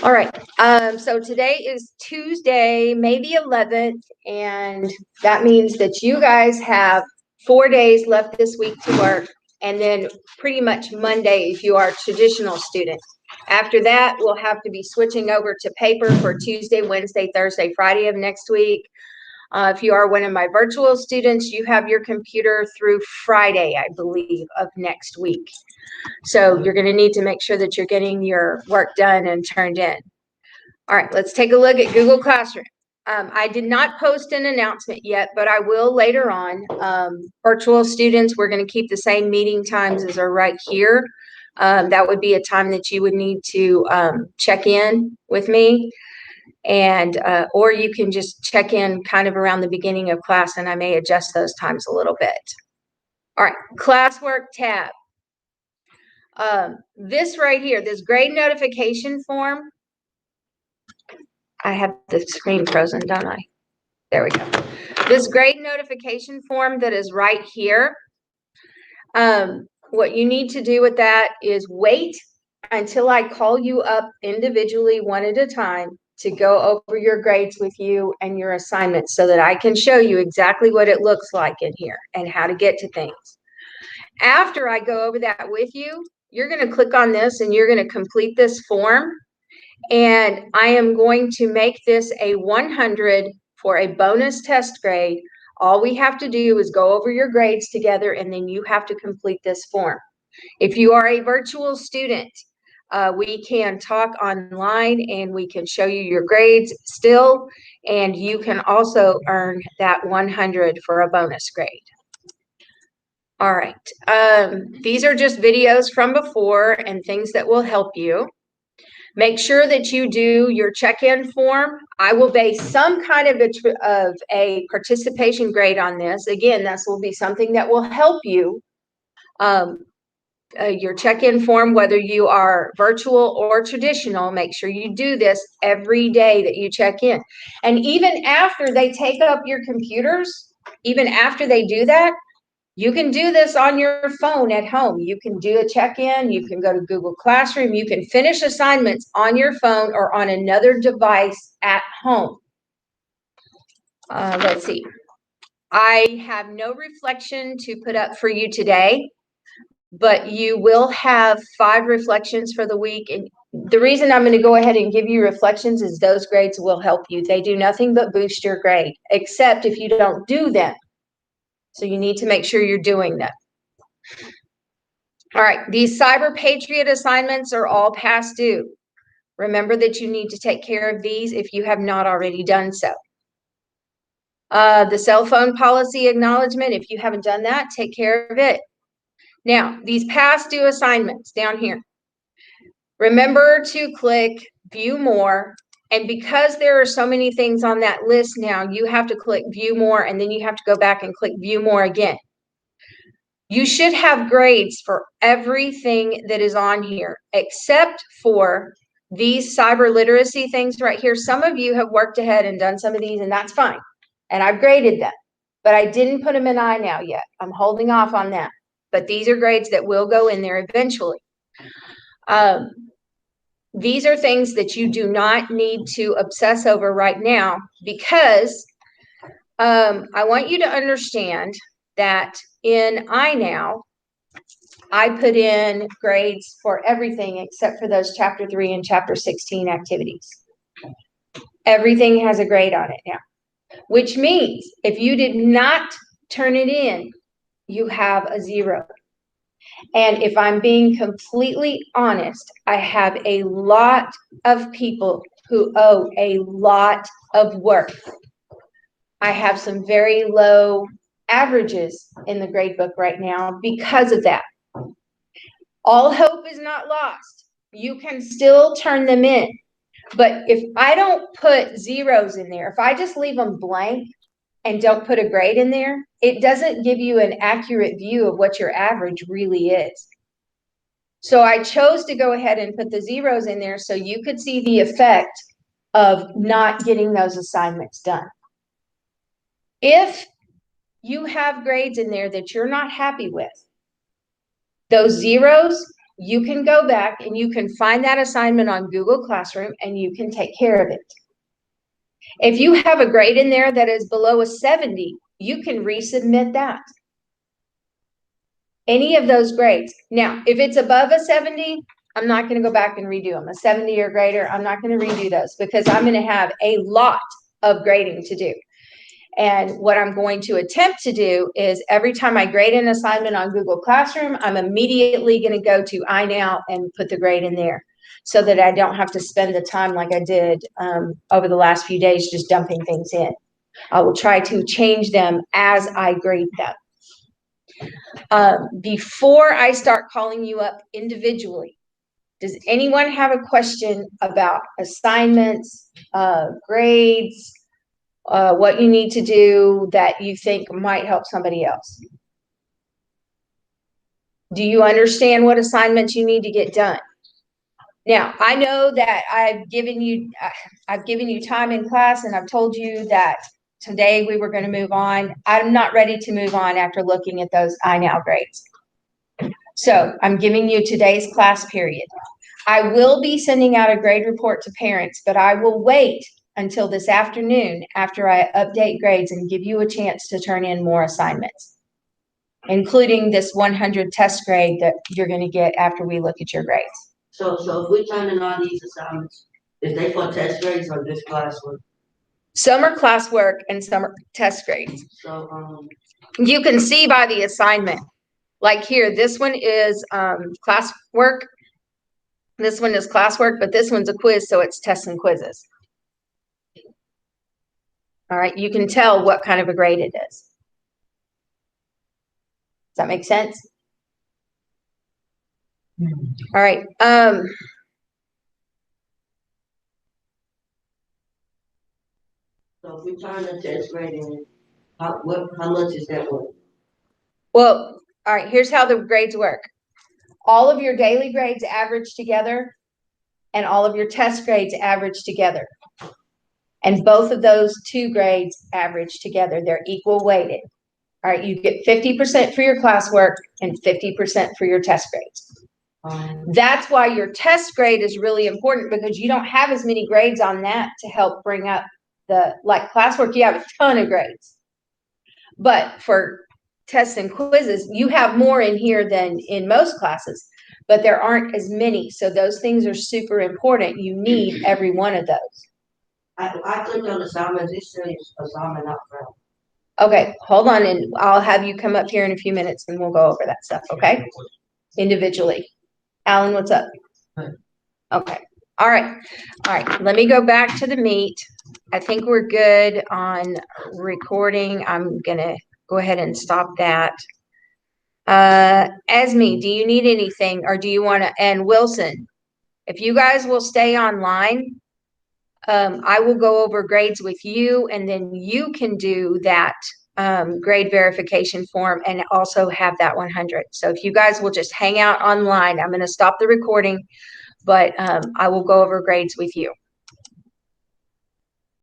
All right. So today is Tuesday, May the 11th, and that means that you guys have 4 days left this week to work, and then pretty much Monday if you are a traditional student. After that, we'll have to be switching over to paper for Tuesday, Wednesday, Thursday, Friday of next week. If you are one of my virtual students, you have your computer through Friday, I believe, of next week. So you're going to need to make sure that you're getting your work done and turned in. All right, let's take a look at Google Classroom. I did not post an announcement yet, but I will later on. Virtual students, we're going to keep the same meeting times as are right here. That would be a time that you would need to check in with me. And or you can just check in kind of around the beginning of class, and I may adjust those times a little bit. All right, Classwork tab. This right here, this grade notification form. I have the screen frozen, don't I? There we go. This grade notification form that is right here. What you need to do with that is wait until I call you up individually one at a time to go over your grades with you and your assignments so that I can show you exactly what it looks like in here and how to get to things. After I go over that with you, you're going to click on this and you're going to complete this form. And I am going to make this a 100 for a bonus test grade. All we have to do is go over your grades together, and then you have to complete this form. If you are a virtual student, we can talk online and we can show you your grades still, and you can also earn that 100 for a bonus grade. All right. These are just videos from before and things that will help you. Make sure that you do your check-in form. I will base some kind of a participation grade on this. Again, this will be something that will help you. Your check-in form, whether you are virtual or traditional, make sure you do this every day that you check in. And even after they take up your computers, even after they do that, you can do this on your phone at home. You can do a check-in. You can go to Google Classroom. You can finish assignments on your phone or on another device at home. Let's see. I have no reflection to put up for you today, but you will have 5 reflections for the week. And the reason I'm going to go ahead and give you reflections is those grades will help you. They do nothing but boost your grade, except if you don't do them. So you need to make sure you're doing them. All right, these Cyber Patriot assignments are all past due. Remember that you need to take care of these if you have not already done so. The cell phone policy acknowledgement, if you haven't done that, take care of it. Now, these past due assignments down here. Remember to click View More. And because there are so many things on that list now, you have to click View More, and then you have to go back and click View More again. You should have grades for everything that is on here, except for these cyber literacy things right here. Some of you have worked ahead and done some of these, and that's fine. And I've graded them, but I didn't put them in iNow yet. I'm holding off on that. But these are grades that will go in there eventually. These are things that you do not need to obsess over right now, because I want you to understand that in iNow, I put in grades for everything except for those Chapter 3 and Chapter 16 activities. Everything has a grade on it now, which means if you did not turn it in, you have a 0. And if I'm being completely honest, I have a lot of people who owe a lot of work. I have some very low averages in the grade book right now because of that. All hope is not lost. You can still turn them in. But if I don't put zeros in there, if I just leave them blank and don't put a grade in there, it doesn't give you an accurate view of what your average really is. So I chose to go ahead and put the zeros in there so you could see the effect of not getting those assignments done. If you have grades in there that you're not happy with, those zeros you can go back and you can find that assignment on Google Classroom and you can take care of it. If you have a grade in there that is below a 70, you can resubmit that. Any of those grades. Now, if it's above a 70, I'm not going to go back and redo them. A 70 or greater, I'm not going to redo those because I'm going to have a lot of grading to do. And what I'm going to attempt to do is every time I grade an assignment on Google Classroom, I'm immediately going to go to iNow and put the grade in there so that I don't have to spend the time like I did over the last few days just dumping things in. I will try to change them as I grade them. Before I start calling you up individually, does anyone have a question about assignments, grades, what you need to do that you think might help somebody else? Do you understand what assignments you need to get done? Now, I know that I've given you time in class and I've told you that today we were going to move on. I'm not ready to move on after looking at those iNow grades. So I'm giving you today's class period. I will be sending out a grade report to parents, but I will wait until this afternoon after I update grades and give you a chance to turn in more assignments, including this 100 test grade that you're going to get after we look at your grades. So if we turn in all these assignments, is they for test grades or just classwork? Some are classwork and some are test grades. So you can see by the assignment, like here, this one is classwork. This one is classwork, but this one's a quiz, so it's tests and quizzes. All right, you can tell what kind of a grade it is. Does that make sense? All right. So if we turn the test grade in, how much is that worth? Well, all right, here's how the grades work. All of your daily grades average together, and all of your test grades average together. And both of those two grades average together. They're equal weighted. All right, you get 50% for your classwork and 50% for your test grades. That's why your test grade is really important because you don't have as many grades on that to help bring up like classwork, you have a ton of grades. But for tests and quizzes, you have more in here than in most classes, but there aren't as many. So those things are super important. You need every one of those. I clicked on assignments. It says assignment not found. Okay, hold on, and I'll have you come up here in a few minutes and we'll go over that stuff, okay? Individually. Alan, what's up? Okay. All right. Let me go back to the meet. I think we're good on recording. I'm going to go ahead and stop that. Esme, do you need anything or do you want to, and Wilson, if you guys will stay online, I will go over grades with you and then you can do that grade verification form and also have that 100. So if you guys will just hang out online, I'm going to stop the recording, but I will go over grades with you.